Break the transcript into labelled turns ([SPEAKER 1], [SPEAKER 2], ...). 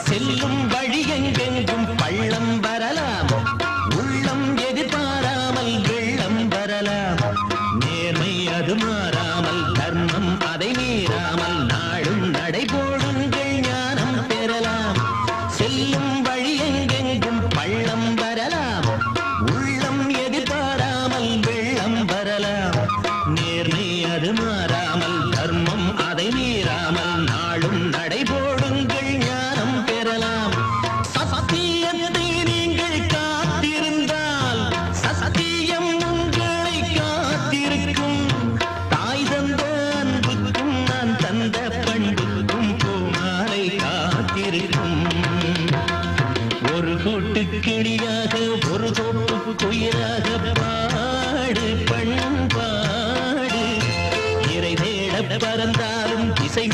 [SPEAKER 1] செல்லும் வழி எங்கெங்கும் பள்ளம் வரலாம், உள்ளம் எதிர்பாராமல் வெள்ளம் வரலாம். நேர்மை அது மாறாமல், தர்மம் அதை மீறாமல், நாடும் நடைபோடுங்கள் ஞானம் பெறலாம். செல்லும் வழி எங்கெங்கும் பள்ளம் வரலாம், உள்ளம் எதிர்பாராமல் வெள்ளம் வரலாம். நேர்மை அது மாறாமல், தர்மம் அதை மீறாமல், நாடும் நடைபோடுங்கள் ஞானம் பெறலாம். சத்தியத்தை நீங்கள் காத்திருந்தால் சத்தியம் உங்களை காத்திருக்கும். தாய் தந்த அன்புக்கும் நான் தந்த பண்புக்கும் பூமாலை காத்திருக்கும். ஒரு கூட்டு கிளியாக ஒரு தோப்பு குயிலாக பாடு பண்பாடு. இறை தேட பறந்தாலும் திசை